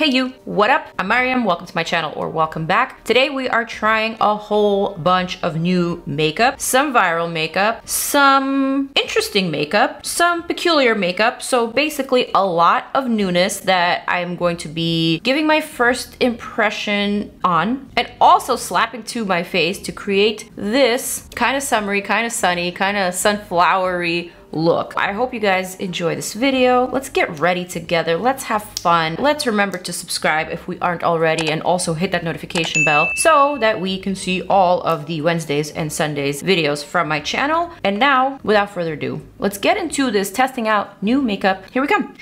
Hey you, what up? I'm Maryam, welcome to my channel or welcome back. Today we are trying a whole bunch of new makeup, some viral makeup, some interesting makeup, some peculiar makeup. So basically a lot of newness that I'm going to be giving my first impression on and also slapping to my face to create this kind of summery, kind of sunny, kind of sunflowery look. I hope you guys enjoy this video. Let's get ready together. Let's have fun. Let's remember to subscribe if we aren't already and also hit that notification bell so that we can see all of the Wednesdays and Sundays videos from my channel. And now, without further ado, let's get into this testing out new makeup. Here we come.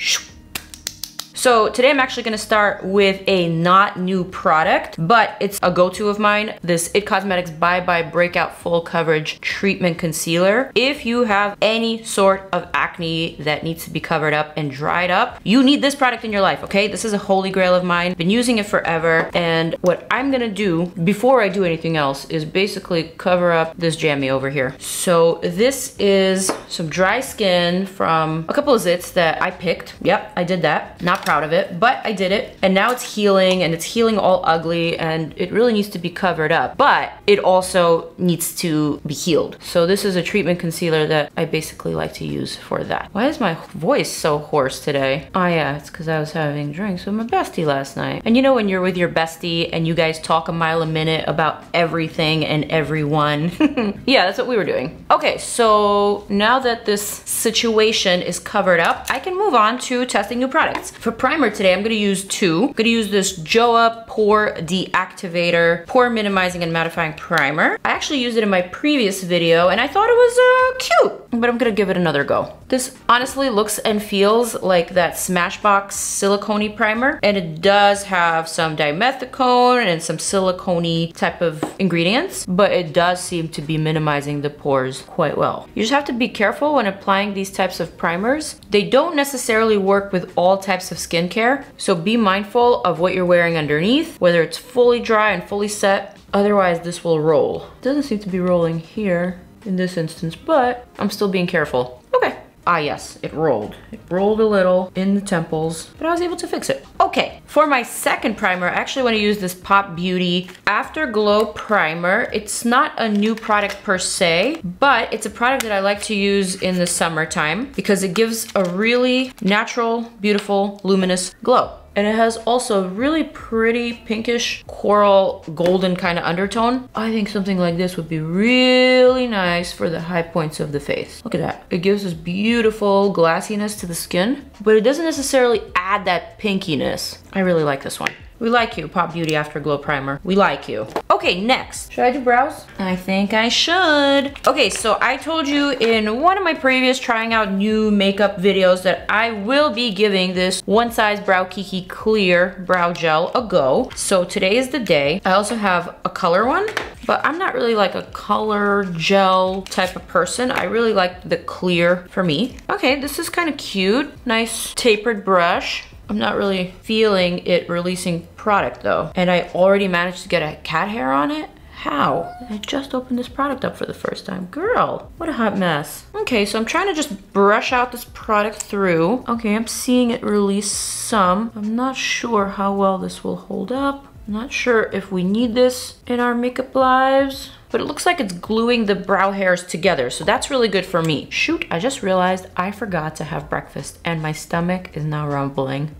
So today I'm actually gonna start with a not new product, but it's a go-to of mine, this IT Cosmetics Bye Breakout Full Coverage Treatment Concealer. If you have any sort of acne that needs to be covered up and dried up, you need this product in your life, okay? This is a holy grail of mine. Been using it forever, and what I'm gonna do before I do anything else is basically cover up this jammy over here. So this is some dry skin from a couple of zits that I picked. Yep, I did that. Not proud of it, but I did it, and now it's healing, and it's healing all ugly, and it really needs to be covered up, but it also needs to be healed. So this is a treatment concealer that I basically like to use for that. Why is my voice so hoarse today? Oh yeah, it's because I was having drinks with my bestie last night. And you know when you're with your bestie and you guys talk a mile a minute about everything and everyone? Yeah, that's what we were doing. Okay, so now that this situation is covered up, I can move on to testing new products. For primer today, I'm gonna use two. I'm gonna use this JOAH Pore De-Activator Pore Minimizing and Mattifying Primer. I actually used it in my previous video and I thought it was cute, but I'm gonna give it another go. This honestly looks and feels like that Smashbox silicone primer, and it does have some dimethicone and some silicone type of ingredients, but it does seem to be minimizing the pores quite well. You just have to be careful when applying these types of primers. They don't necessarily work with all types of skincare, so be mindful of what you're wearing underneath, whether it's fully dry and fully set, otherwise this will roll. It doesn't seem to be rolling here in this instance, but I'm still being careful. Okay. Ah yes, it rolled. It rolled a little in the temples, but I was able to fix it. Okay, for my second primer, I actually want to use this Pop Beauty Afterglow Primer. It's not a new product per se, but it's a product that I like to use in the summertime because it gives a really natural, beautiful, luminous glow. And it has also a really pretty pinkish coral golden kind of undertone. I think something like this would be really nice for the high points of the face. Look at that. It gives this beautiful glassiness to the skin, but it doesn't necessarily add that pinkiness. I really like this one. We like you, Pop Beauty Afterglow Primer. We like you. Okay, next. Should I do brows? I think I should. Okay, so I told you in one of my previous trying out new makeup videos that I will be giving this One Size Brow Kiki Clear Brow Gel a go. So today is the day. I also have a color one, but I'm not really like a color gel type of person. I really like the clear for me. Okay, this is kind of cute. Nice tapered brush. I'm not really feeling it releasing product though. And I already managed to get a cat hair on it. How? I just opened this product up for the first time. Girl, what a hot mess. Okay, so I'm trying to just brush out this product through. Okay, I'm seeing it release some. I'm not sure how well this will hold up. I'm not sure if we need this in our makeup lives, but it looks like it's gluing the brow hairs together, so that's really good for me. Shoot, I just realized I forgot to have breakfast and my stomach is now rumbling.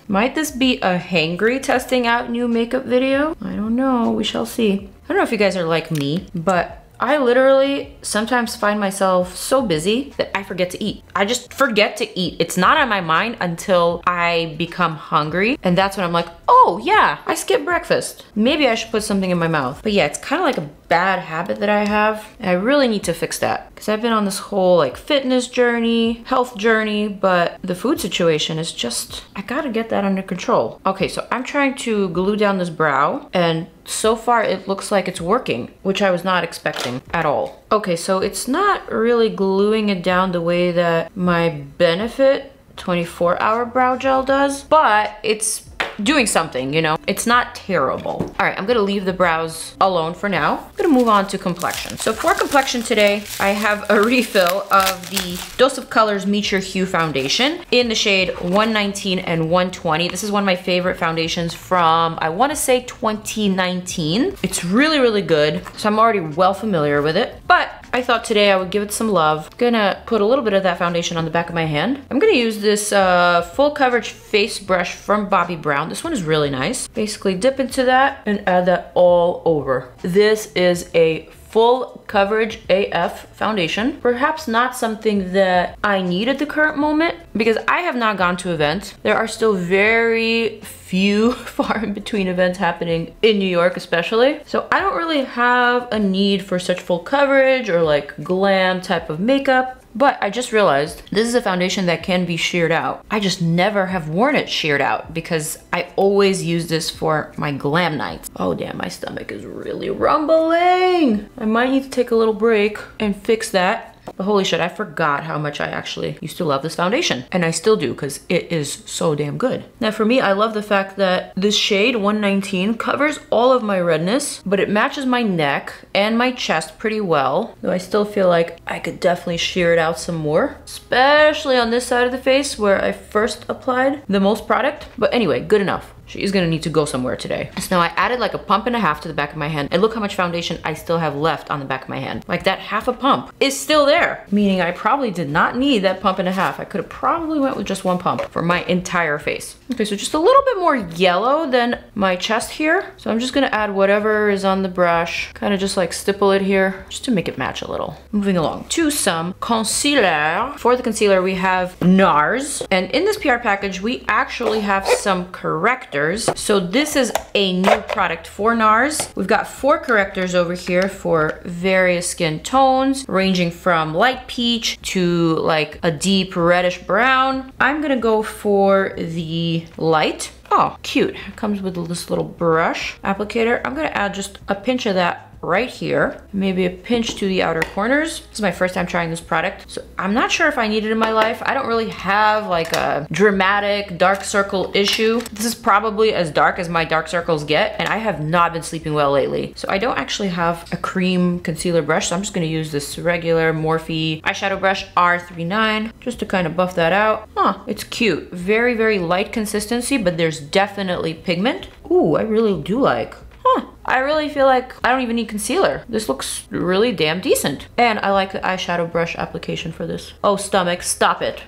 Might this be a hangry testing out new makeup video? I don't know, we shall see. I don't know if you guys are like me, but I literally sometimes find myself so busy that I forget to eat. I just forget to eat. It's not on my mind until I become hungry. And that's when I'm like, oh yeah, I skipped breakfast. Maybe I should put something in my mouth. But yeah, it's kind of like a bad habit that I have. And I really need to fix that because I've been on this whole like fitness journey, health journey, but the food situation is just, I gotta get that under control. Okay, so I'm trying to glue down this brow, and so far it looks like it's working, which I was not expecting at all. Okay, so it's not really gluing it down the way that my Benefit 24-hour brow gel does, but it's doing something, you know? It's not terrible. All right, I'm gonna leave the brows alone for now. I'm gonna move on to complexion. So for complexion today, I have a refill of the Dose of Colors Meet Your Hue foundation in the shade 119 and 120. This is one of my favorite foundations from, I wanna say 2019. It's really, really good. So I'm already well familiar with it, but I thought today I would give it some love. Gonna put a little bit of that foundation on the back of my hand. I'm gonna use this full coverage face brush from Bobbi Brown. This one is really nice. Basically dip into that and add that all over. This is a full coverage AF foundation. Perhaps not something that I need at the current moment because I have not gone to events. There are still very few far in between events happening in New York especially. So I don't really have a need for such full coverage or like glam type of makeup. But I just realized this is a foundation that can be sheared out. I just never have worn it sheared out because I always use this for my glam nights. Oh damn, my stomach is really rumbling. I might need to take a little break and fix that. But holy shit, I forgot how much I actually used to love this foundation. And I still do because it is so damn good. Now for me, I love the fact that this shade 119 covers all of my redness, but it matches my neck and my chest pretty well. Though I still feel like I could definitely shear it out some more, especially on this side of the face where I first applied the most product. But anyway, good enough. She is gonna need to go somewhere today. So now I added like a pump and a half to the back of my hand, and look how much foundation I still have left on the back of my hand. Like that half a pump is still there, meaning I probably did not need that pump and a half. I could have probably went with just one pump for my entire face. Okay, so just a little bit more yellow than my chest here. So I'm just gonna add whatever is on the brush, kind of just like stipple it here, just to make it match a little. Moving along to some concealer. For the concealer, we have NARS, and in this PR package, we actually have some correctors. So this is a new product for NARS. We've got 4 correctors over here for various skin tones, ranging from light peach to like a deep reddish brown. I'm gonna go for the light. Oh, cute. It comes with this little brush applicator. I'm gonna add just a pinch of that right here, maybe a pinch to the outer corners. This is my first time trying this product, so I'm not sure if I need it in my life. I don't really have like a dramatic dark circle issue. This is probably as dark as my dark circles get, and I have not been sleeping well lately. So I don't actually have a cream concealer brush, so I'm just gonna use this regular Morphe eyeshadow brush R39 just to kind of buff that out. Huh, it's cute. Very, very light consistency, but there's definitely pigment. Ooh, I really do like. Huh, I really feel like I don't even need concealer. This looks really damn decent. And I like the eyeshadow brush application for this. Oh, stomach, stop it.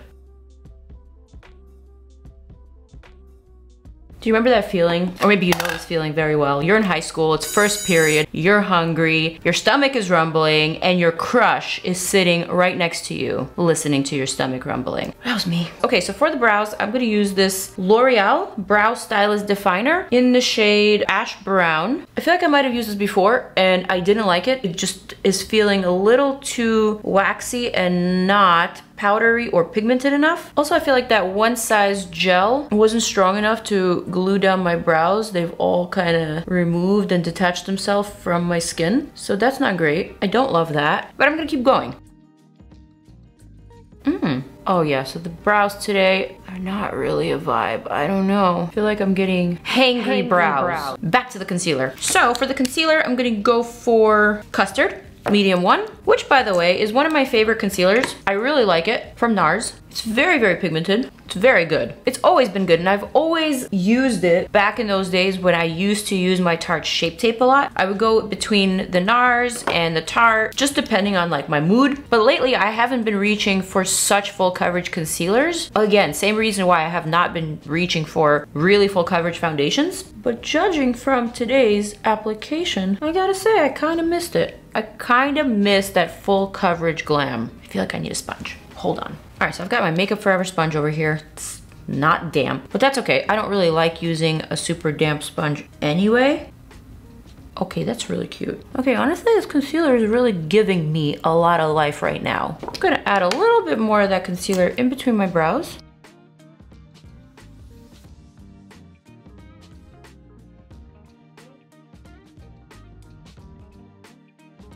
Do you remember that feeling? Or maybe you know this feeling very well. You're in high school, it's first period, you're hungry, your stomach is rumbling, and your crush is sitting right next to you, listening to your stomach rumbling. That was me. Okay, so for the brows, I'm gonna use this L'Oreal Brow Stylist Definer in the shade Ash Brown. I feel like I might have used this before, and I didn't like it. It just is feeling a little too waxy and not powdery or pigmented enough. Also, I feel like that one size gel wasn't strong enough to glue down my brows. They've all kind of removed and detached themselves from my skin. So that's not great. I don't love that, but I'm gonna keep going. Oh yeah, so the brows today are not really a vibe. I don't know. I feel like I'm getting hangry brows. Back to the concealer. So for the concealer, I'm gonna go for Custard Medium 1, which by the way is one of my favorite concealers. I really like it, from NARS. It's very, very pigmented. It's very good. It's always been good, and I've always used it back in those days when I used to use my Tarte Shape Tape a lot. I would go between the NARS and the Tarte, just depending on like my mood. But lately, I haven't been reaching for such full coverage concealers. Again, same reason why I have not been reaching for really full coverage foundations. But judging from today's application, I gotta say, I kind of missed it. I kind of missed that full coverage glam. I feel like I need a sponge. Hold on. All right, so I've got my Makeup Forever sponge over here. It's not damp, but that's okay. I don't really like using a super damp sponge anyway. Okay, that's really cute. Okay, honestly, this concealer is really giving me a lot of life right now. I'm gonna add a little bit more of that concealer in between my brows.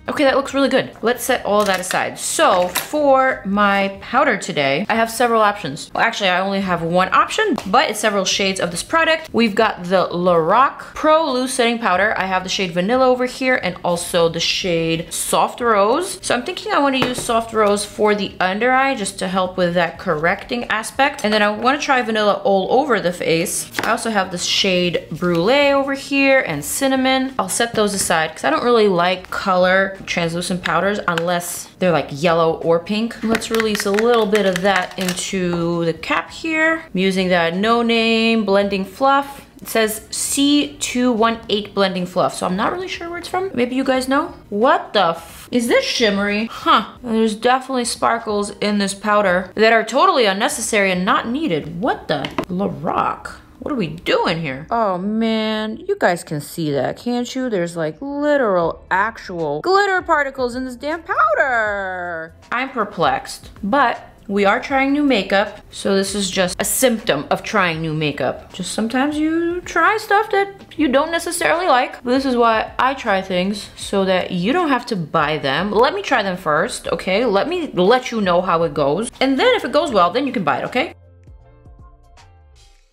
Okay, that looks really good. Let's set all of that aside. So for my powder today, I have several options. Well, actually, I only have one option, but it's several shades of this product. We've got the LORAC Pro Loose Setting Powder. I have the shade Vanilla over here and also the shade Soft Rose. So I'm thinking I want to use Soft Rose for the under eye just to help with that correcting aspect. And then I want to try Vanilla all over the face. I also have the shade Brulee over here and Cinnamon. I'll set those aside because I don't really like color translucent powders unless they're like yellow or pink. Let's release a little bit of that into the cap here. I'm using that No Name Blending Fluff. It says C218 Blending Fluff, so I'm not really sure where it's from. Maybe you guys know? What the f? Is this shimmery? Huh. There's definitely sparkles in this powder that are totally unnecessary and not needed. What the? LORAC. What are we doing here? Oh man, you guys can see that, can't you? There's like literal, actual glitter particles in this damn powder. I'm perplexed, but we are trying new makeup, so this is just a symptom of trying new makeup. Just sometimes you try stuff that you don't necessarily like. This is why I try things, so that you don't have to buy them. Let me try them first, okay? Let me let you know how it goes. And then if it goes well, then you can buy it, okay?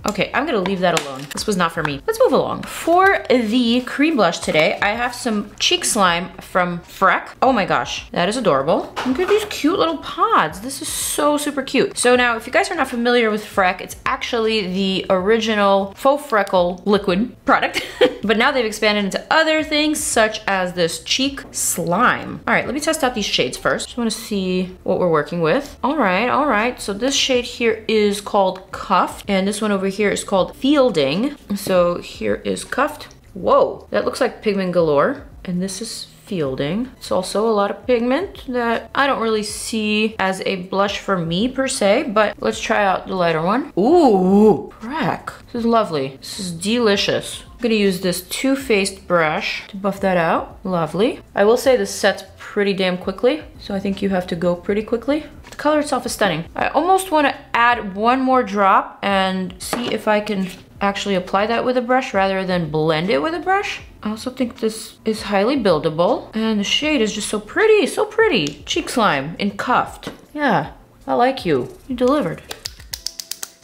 Okay, I'm gonna leave that alone. This was not for me. Let's move along. For the cream blush today, I have some Cheekslime from FRECK. Oh my gosh, that is adorable. Look at these cute little pods. This is so super cute. So now, if you guys are not familiar with FRECK, it's actually the original faux freckle liquid product. But now they've expanded into other things, such as this Cheekslime. All right, let me test out these shades first. Just wanna see what we're working with. All right. So this shade here is called Cuffed, and this one over here is called Fielding. So here is Cuffed. Whoa, that looks like pigment galore. And this is Fielding. It's also a lot of pigment that I don't really see as a blush for me per se, but let's try out the lighter one. Ooh, FRECK. This is lovely. This is delicious. I'm gonna use this Too Faced brush to buff that out. Lovely. I will say this sets pretty damn quickly, so I think you have to go pretty quickly. The color itself is stunning. I almost want to add one more drop and see if I can actually apply that with a brush rather than blend it with a brush. I also think this is highly buildable, and the shade is just so pretty, so pretty. Cheekslime in Cuffed. Yeah, I like you. You delivered.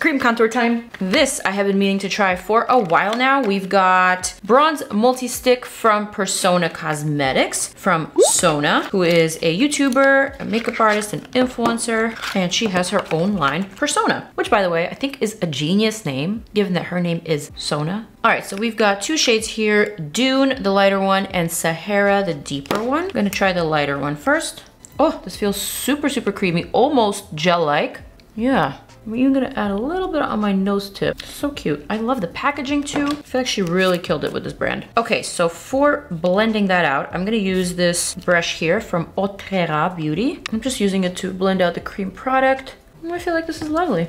Cream contour time. This I have been meaning to try for a while now. We've got Bronze Multi-Stick from Persona Cosmetics from Sona, who is a YouTuber, a makeup artist, and influencer, and she has her own line, Persona, which by the way, I think is a genius name, given that her name is Sona. All right, so we've got two shades here, Dune, the lighter one, and Sahara, the deeper one. I'm gonna try the lighter one first. Oh, this feels super, super creamy, almost gel-like. Yeah. I'm even gonna add a little bit on my nose tip. So cute. I love the packaging too. I feel like she really killed it with this brand. Okay, so for blending that out, I'm gonna use this brush here from Otera Beauty. I'm just using it to blend out the cream product. I feel like this is lovely.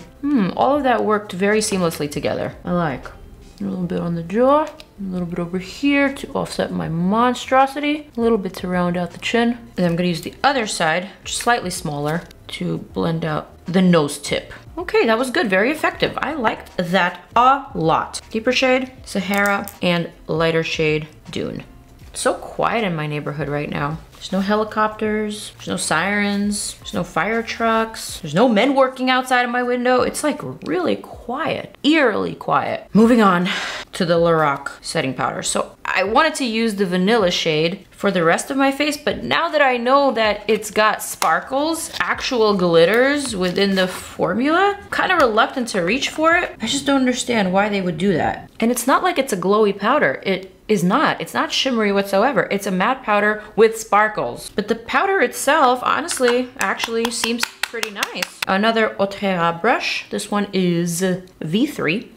All of that worked very seamlessly together. I like. A little bit on the jaw, a little bit over here to offset my monstrosity, a little bit to round out the chin. And I'm gonna use the other side, just slightly smaller, to blend out the nose tip. Okay, that was good, very effective. I liked that a lot. Deeper shade, Sahara, and lighter shade, Dune. It's so quiet in my neighborhood right now. There's no helicopters, there's no sirens, there's no fire trucks, there's no men working outside of my window. It's like really quiet, eerily quiet. Moving on to the LORAC setting powder. So I wanted to use the vanilla shade for the rest of my face, but now that I know that it's got sparkles, actual glitters within the formula, I'm kind of reluctant to reach for it. I just don't understand why they would do that. And it's not like it's a glowy powder. It's not shimmery whatsoever. It's a matte powder with sparkles. But the powder itself, honestly, actually seems pretty nice. Another Otera brush. This one is V3.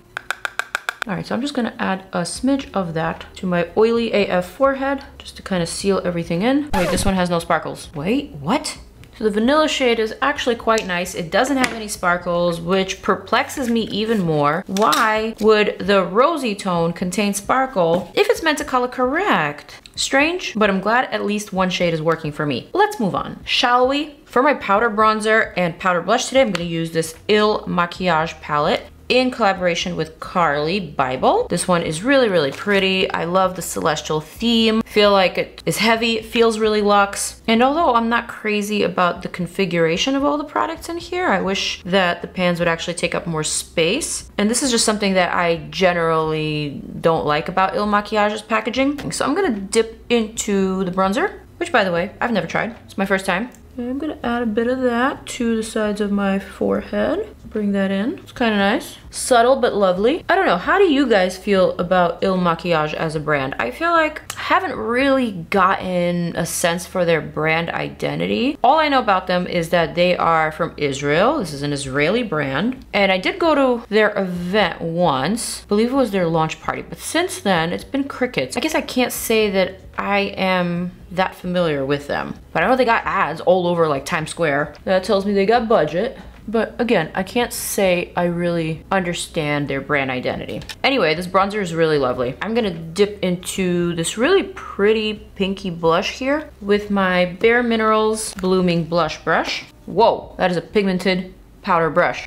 All right, so I'm just gonna add a smidge of that to my oily AF forehead, just to kind of seal everything in. Wait, this one has no sparkles. Wait, what? So the vanilla shade is actually quite nice. It doesn't have any sparkles, which perplexes me even more. Why would the rosy tone contain sparkle if it's meant to color correct? Strange, but I'm glad at least one shade is working for me. Let's move on, shall we? For my powder bronzer and powder blush today, I'm gonna use this I AM Maquillage palette. in collaboration with CARLI BYBEL. This one is really, really pretty. I love the celestial theme. Feel like it is heavy, it feels really luxe. And although I'm not crazy about the configuration of all the products in here, I wish that the pans would actually take up more space. And this is just something that I generally don't like about Il Maquillage's packaging. So I'm gonna dip into the bronzer, which by the way, I've never tried. It's my first time. And I'm gonna add a bit of that to the sides of my forehead. Bring that in. It's kind of nice. Subtle but lovely. I don't know, how do you guys feel about Il Maquillage as a brand? I feel like I haven't really gotten a sense for their brand identity. All I know about them is that they are from Israel. This is an Israeli brand. And I did go to their event once. I believe it was their launch party. But since then, it's been crickets. I guess I can't say that I am that familiar with them. But I know they got ads all over like Times Square. That tells me they got budget. But again, I can't say I really understand their brand identity. Anyway, this bronzer is really lovely. I'm gonna dip into this really pretty pinky blush here with my Bare Minerals Blooming Blush Brush. Whoa, that is a pigmented powder blush.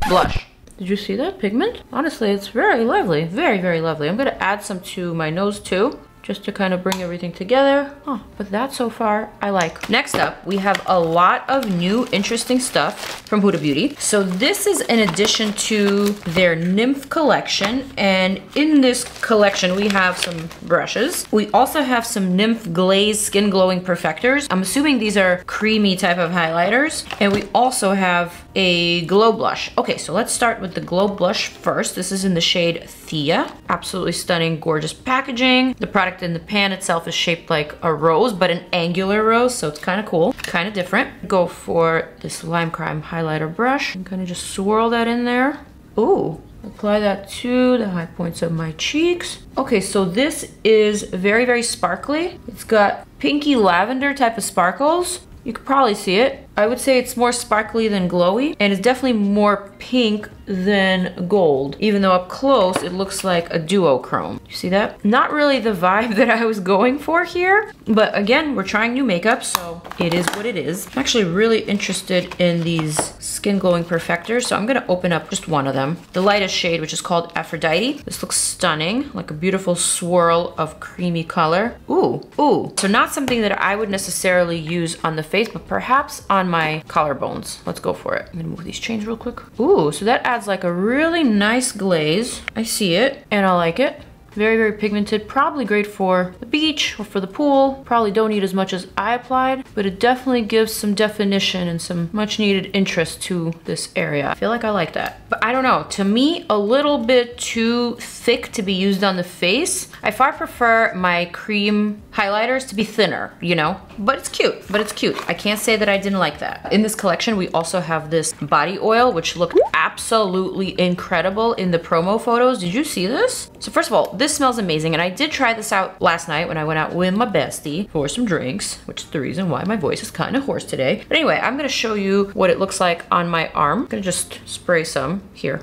Did you see that pigment? Honestly, it's very lovely, very, very lovely. I'm gonna add some to my nose too, just to kind of bring everything together. Oh, but that so far I like. Next up, we have a lot of new interesting stuff from Huda Beauty. So this is in addition to their Nymph collection. And in this collection, we have some brushes. We also have some Nymph Glaze Skin Glowing Perfectors. I'm assuming these are creamy type of highlighters. And we also have a glow blush. Okay, so let's start with the glow blush first. This is in the shade Thea. Absolutely stunning, gorgeous packaging. The product in the pan itself is shaped like a rose, but an angular rose, so it's kind of cool, kind of different. Go for this Lime Crime highlighter brush and kind of just swirl that in there. Ooh, apply that to the high points of my cheeks. Okay, so this is very, very sparkly. It's got pinky lavender type of sparkles. You could probably see it. I would say it's more sparkly than glowy, and it's definitely more pink than gold, even though up close it looks like a duochrome. You see that? Not really the vibe that I was going for here, but again, we're trying new makeup, so it is what it is. I'm actually really interested in these skin glowing perfectors, so I'm gonna open up just one of them. The lightest shade, which is called Aphrodite. This looks stunning, like a beautiful swirl of creamy color. Ooh, ooh. So not something that I would necessarily use on the face, but perhaps on my collarbones. Let's go for it. I'm gonna move these chains real quick. Ooh, so that adds like a really nice glaze. I see it and I like it. Very, very pigmented, probably great for the beach or for the pool. Probably don't need as much as I applied, but it definitely gives some definition and some much needed interest to this area. I feel like I like that. But I don't know, to me, a little bit too thick to be used on the face. I far prefer my cream highlighters to be thinner, you know? But it's cute, I can't say that I didn't like that. In this collection, we also have this body oil, which looked absolutely incredible in the promo photos. Did you see this? So first of all, this smells amazing, and I did try this out last night when I went out with my bestie for some drinks, which is the reason why my voice is kind of hoarse today. But anyway, I'm gonna show you what it looks like on my arm. I'm gonna just spray some here.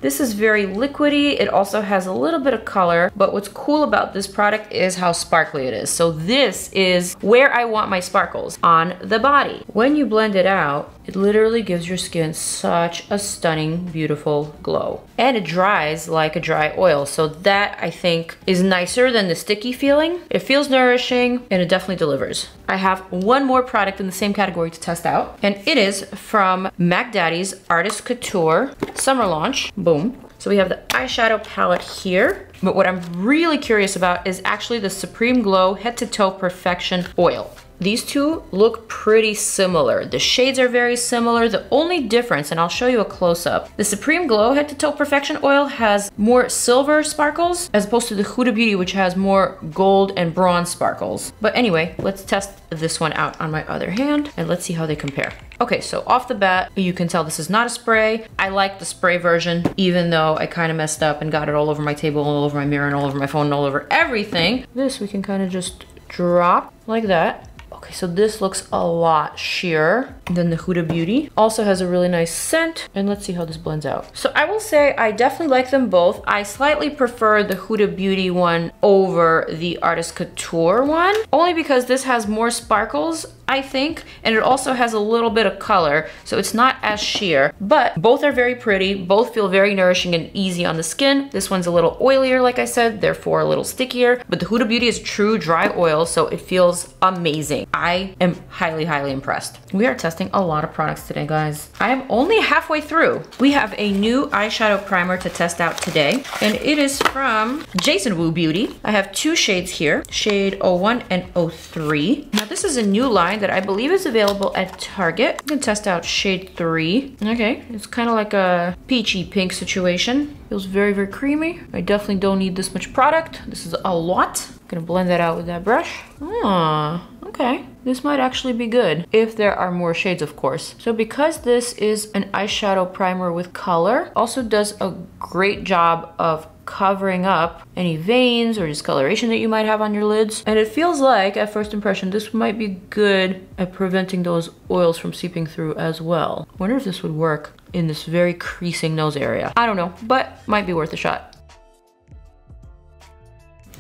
This is very liquidy. It also has a little bit of color, but what's cool about this product is how sparkly it is. So this is where I want my sparkles, on the body. When you blend it out, it literally gives your skin such a stunning, beautiful glow. And it dries like a dry oil. So that, I think, is nicer than the sticky feeling. It feels nourishing and it definitely delivers. I have one more product in the same category to test out, and it is from Mac Daddy's Artist Couture Summer Launch. Boom. So we have the eyeshadow palette here, but what I'm really curious about is actually the Supreme Glow Head to Toe Perfection Oil. These two look pretty similar. The shades are very similar. The only difference, and I'll show you a close-up, the Supreme Glow Head to Toe Perfection Oil has more silver sparkles as opposed to the Huda Beauty, which has more gold and bronze sparkles. But anyway, let's test this one out on my other hand and let's see how they compare. Okay, so off the bat, you can tell this is not a spray. I like the spray version, even though I kind of messed up and got it all over my table, all over my mirror, and all over my phone, and all over everything. This we can kind of just drop like that. Okay, so this looks a lot sheerer than the Huda Beauty. Also has a really nice scent, and let's see how this blends out. So I will say I definitely like them both. I slightly prefer the Huda Beauty one over the Artist Couture one, only because this has more sparkles. I think, and it also has a little bit of color, so it's not as sheer, but both are very pretty. Both feel very nourishing and easy on the skin. This one's a little oilier, like I said, therefore a little stickier, but the Huda Beauty is true dry oil, so it feels amazing. I am highly, highly impressed. We are testing a lot of products today, guys. I am only halfway through. We have a new eyeshadow primer to test out today, and it is from Jason Wu Beauty. I have two shades here, shade 01 and 03. Now this is a new line that I believe is available at Target. I'm gonna test out shade 3. Okay, it's kind of like a peachy pink situation. Feels very, very creamy. I definitely don't need this much product. This is a lot. I'm gonna blend that out with that brush. Ah, okay. This might actually be good if there are more shades, of course. So because this is an eyeshadow primer with color, also does a great job of covering up any veins or discoloration that you might have on your lids. And it feels like, at first impression, this might be good at preventing those oils from seeping through as well. I wonder if this would work in this very creasing nose area. I don't know, but might be worth a shot.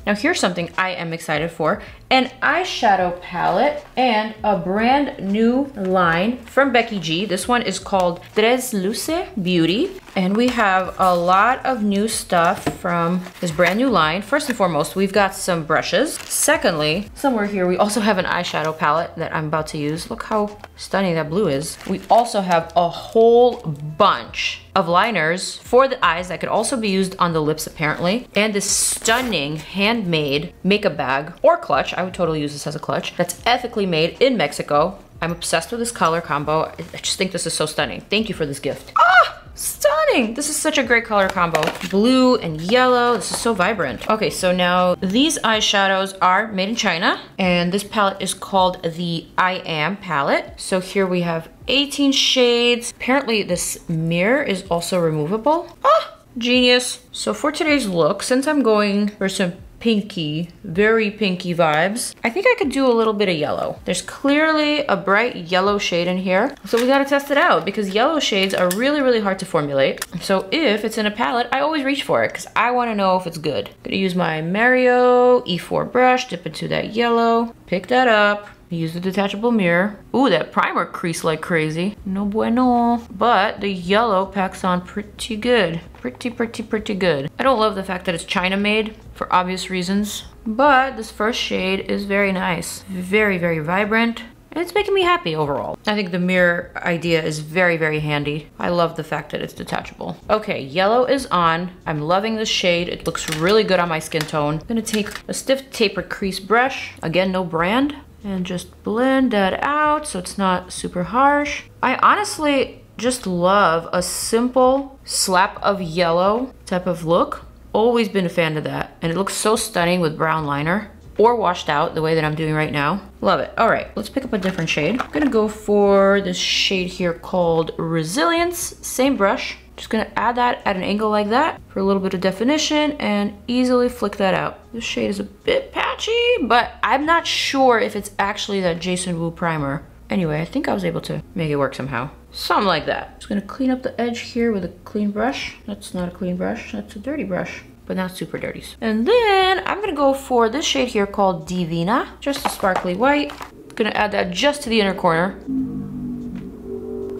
Now here's something I am excited for, an eyeshadow palette and a brand new line from Becky G. This one is called TRESLUCE Beauty, and we have a lot of new stuff from this brand new line. First and foremost, we've got some brushes. Secondly, somewhere here, we also have an eyeshadow palette that I'm about to use. Look how stunning that blue is. We also have a whole bunch of liners for the eyes that could also be used on the lips apparently, and this stunning handmade makeup bag or clutch. I would totally use this as a clutch. That's ethically made in Mexico. I'm obsessed with this color combo. I just think this is so stunning. Thank you for this gift. Ah! Stunning! This is such a great color combo. Blue and yellow, this is so vibrant. Okay, so now these eyeshadows are made in China, and this palette is called the I AM palette. So here we have 18 shades. Apparently this mirror is also removable. Ah, genius. So for today's look, since I'm going for some pinky, very pinky vibes, I think I could do a little bit of yellow. There's clearly a bright yellow shade in here, so we gotta test it out because yellow shades are really, really hard to formulate. So if it's in a palette, I always reach for it because I wanna know if it's good. I'm gonna use my Mario E4 brush, dip into that yellow, pick that up, use the detachable mirror. Ooh, that primer creased like crazy. No bueno. But the yellow packs on pretty good. Pretty good. I don't love the fact that it's China made for obvious reasons, but this first shade is very nice. Very, very vibrant. And it's making me happy overall. I think the mirror idea is very, very handy. I love the fact that it's detachable. Okay, yellow is on. I'm loving this shade. It looks really good on my skin tone. I'm gonna take a stiff tapered crease brush. Again, no brand. And just blend that out so it's not super harsh. I honestly just love a simple slap of yellow type of look. Always been a fan of that. And it looks so stunning with brown liner or washed out the way that I'm doing right now. Love it. All right, let's pick up a different shade. I'm gonna go for this shade here called Resilience. Same brush. Just gonna add that at an angle like that for a little bit of definition and easily flick that out. This shade is a bit patchy, but I'm not sure if it's actually that Jason Wu primer. Anyway, I think I was able to make it work somehow. Something like that. Just gonna clean up the edge here with a clean brush. That's not a clean brush, that's a dirty brush, but not super dirty. And then I'm gonna go for this shade here called Divina, just a sparkly white. Gonna add that just to the inner corner.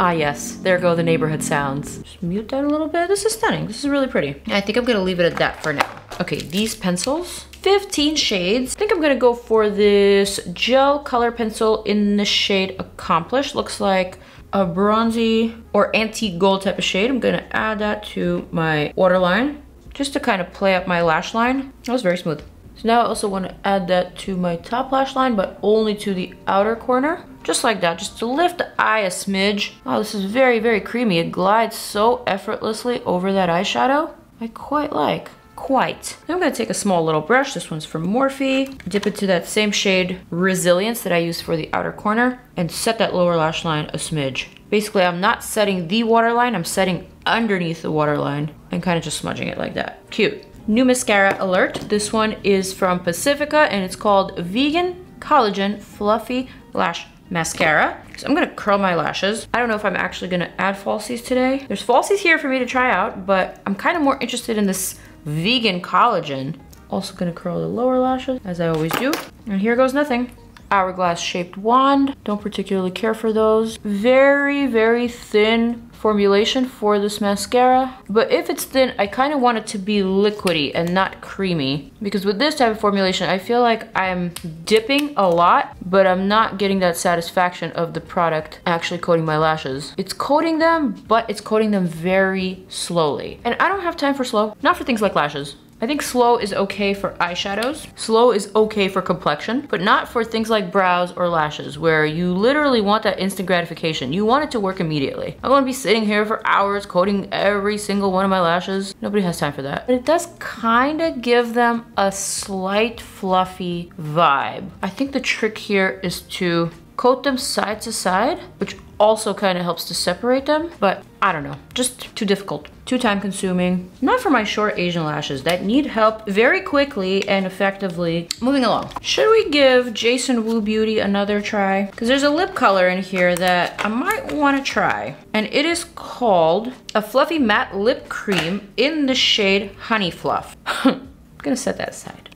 Ah yes, there go the neighborhood sounds. Just mute that a little bit. This is stunning. This is really pretty. I think I'm gonna leave it at that for now. Okay, these pencils, 15 shades. I think I'm gonna go for this gel color pencil in the shade Accomplished. Looks like a bronzy or antique gold type of shade. I'm gonna add that to my waterline just to kind of play up my lash line. That was very smooth. So now I also want to add that to my top lash line, but only to the outer corner. Just like that, just to lift the eye a smidge. Oh, this is very, very creamy. It glides so effortlessly over that eyeshadow. I quite like. Quite. Now I'm gonna take a small little brush. This one's from Morphe. Dip into that same shade Resilience that I used for the outer corner and set that lower lash line a smidge. Basically, I'm not setting the waterline, I'm setting underneath the waterline and kind of just smudging it like that. Cute. New mascara alert. This one is from Pacifica and it's called Vegan Collagen Fluffy Lash Mascara. So I'm gonna curl my lashes. I don't know if I'm actually gonna add falsies today. There's falsies here for me to try out, but I'm kind of more interested in this vegan collagen. Also gonna curl the lower lashes as I always do. And here goes nothing. hourglass shaped wand. Don't particularly care for those. Very, very thin formulation for this mascara, but if it's thin, I kind of want it to be liquidy and not creamy, because with this type of formulation, I feel like I'm dipping a lot, but I'm not getting that satisfaction of the product actually coating my lashes. It's coating them, but it's coating them very slowly. And I don't have time for slow, not for things like lashes. I think slow is okay for eyeshadows. Slow is okay for complexion, but not for things like brows or lashes, where you literally want that instant gratification. You want it to work immediately. I'm gonna be sitting here for hours coating every single one of my lashes. Nobody has time for that. But it does kind of give them a slight fluffy vibe. I think the trick here is to coat them side to side, which also kind of helps to separate them, but I don't know, just too difficult, too time consuming. Not for my short Asian lashes that need help very quickly and effectively. Moving along. Should we give Jason Wu Beauty another try? Because there's a lip color in here that I might want to try, and it is called a Fluffy Matte Lip Cream in the shade Honey Fluff. I'm gonna set that aside.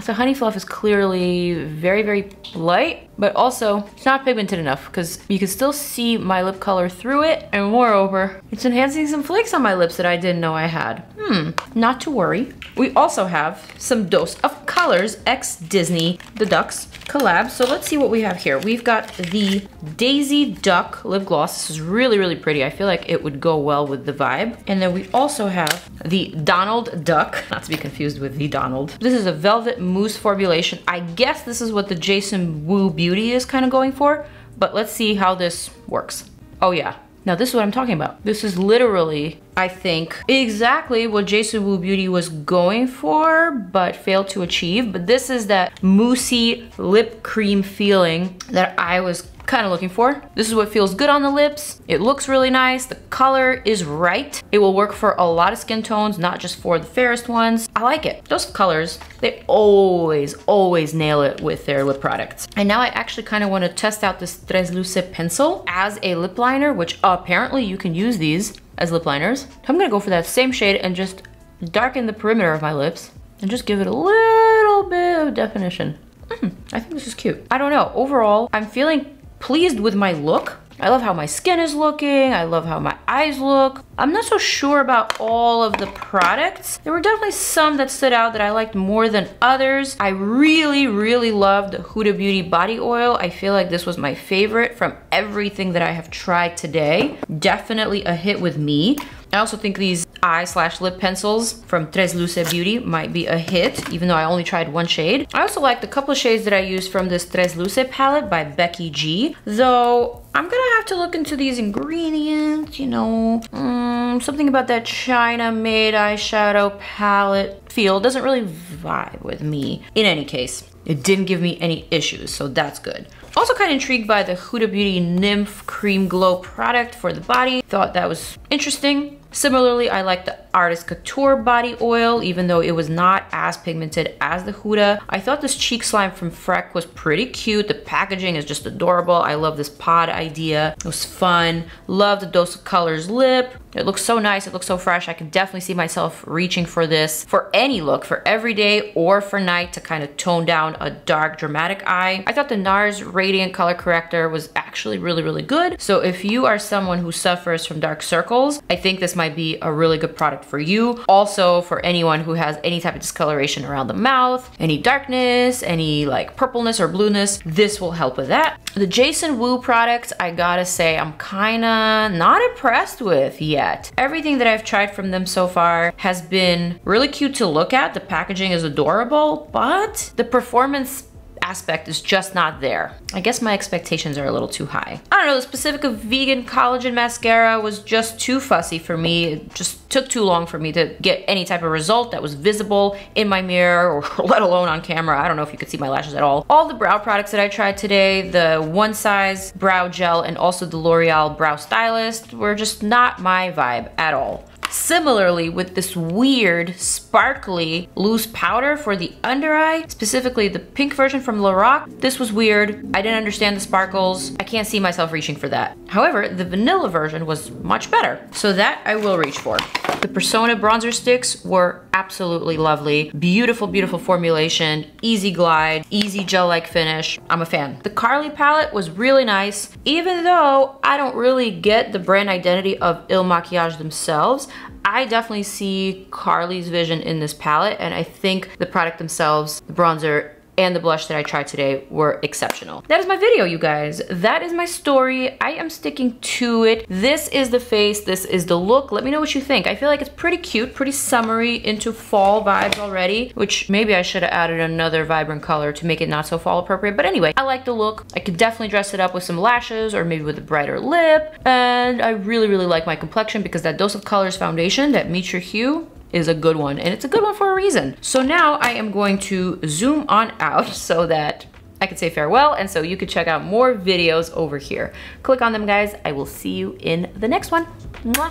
So Honey Fluff is clearly very, very light, but also it's not pigmented enough because you can still see my lip color through it. And moreover, it's enhancing some flakes on my lips that I didn't know I had. Not to worry. We also have some Dose of Colors X Disney The Ducks collab. So let's see what we have here. We've got the Daisy Duck lip gloss. This is really, really pretty. I feel like it would go well with the vibe. And then we also have the Donald Duck, not to be confused with the Donald. This is a velvet mousse formulation. I guess this is what the Jason Wu Beauty is kind of going for, but let's see how this works. Oh yeah. Now this is what I'm talking about. This is literally, I think, exactly what Jason Wu Beauty was going for, but failed to achieve. But this is that moussey lip cream feeling that I was kind of looking for. This is what feels good on the lips. It looks really nice. The color is right. It will work for a lot of skin tones, not just for the fairest ones. I like it. Those colors, they always, always nail it with their lip products. And now I actually kind of want to test out this TRESLUCE pencil as a lip liner, which apparently you can use these as lip liners. I'm gonna go for that same shade and just darken the perimeter of my lips and just give it a little bit of definition. I think this is cute. I don't know. Overall, I'm feeling pleased with my look. I love how my skin is looking. I love how my eyes look. I'm not so sure about all of the products. There were definitely some that stood out that I liked more than others. I really, really loved the Huda Beauty body oil. I feel like this was my favorite from everything that I have tried today. Definitely a hit with me. I also think these eye/lip pencils from TRESLUCE Beauty might be a hit, even though I only tried one shade. I also liked a couple of shades that I used from this TRESLUCE palette by Becky G, though I'm gonna have to look into these ingredients, you know. Something about that China-made eyeshadow palette feel doesn't really vibe with me. In any case, it didn't give me any issues, so that's good. Also kind of intrigued by the Huda Beauty Nymph Cream Glow product for the body. Thought that was interesting. Similarly, I like the Artist Couture body oil, even though it was not as pigmented as the Huda. I thought this Cheekslime from FRECK was pretty cute. The packaging is just adorable. I love this pod idea. It was fun. Love the Dose of Colors lip. It looks so nice. It looks so fresh. I can definitely see myself reaching for this for any look, for every day or for night, to kind of tone down a dark, dramatic eye. I thought the NARS Radiant Color Corrector was actually really, really good. So if you are someone who suffers from dark circles, I think this might be a really good product for you. Also, for anyone who has any type of discoloration around the mouth, any darkness, any like purpleness or blueness, this will help with that. The Jason Wu products, I gotta say, I'm kinda not impressed with yet. Everything that I've tried from them so far has been really cute to look at. The packaging is adorable, but the performance aspect is just not there. I guess my expectations are a little too high. I don't know, the Pacifica Vegan Collagen Mascara was just too fussy for me. It just took too long for me to get any type of result that was visible in my mirror, or let alone on camera. I don't know if you could see my lashes at all. All the brow products that I tried today, the One Size Brow Gel and also the L'Oreal Brow Stylist, were just not my vibe at all. Similarly, with this weird, sparkly, loose powder for the under eye, specifically the pink version from LORAC, this was weird. I didn't understand the sparkles. I can't see myself reaching for that. However, the vanilla version was much better, so that I will reach for. The Persona bronzer sticks were absolutely lovely. Beautiful, beautiful formulation, easy glide, easy gel-like finish. I'm a fan. The CARLI palette was really nice, even though I don't really get the brand identity of Il Maquillage themselves. I definitely see CARLI's vision in this palette, and I think the product themselves, the bronzer, and the blush that I tried today were exceptional. That is my video, you guys. That is my story. I am sticking to it. This is the face, this is the look. Let me know what you think. I feel like it's pretty cute, pretty summery, into fall vibes already, which maybe I should have added another vibrant color to make it not so fall appropriate. But anyway, I like the look. I could definitely dress it up with some lashes or maybe with a brighter lip. And I really, really like my complexion because that Dose of Colors foundation that meets your hue is a good one, and it's a good one for a reason. So now I am going to zoom on out so that I can say farewell, and so you can check out more videos over here. Click on them, guys. I will see you in the next one. Mwah.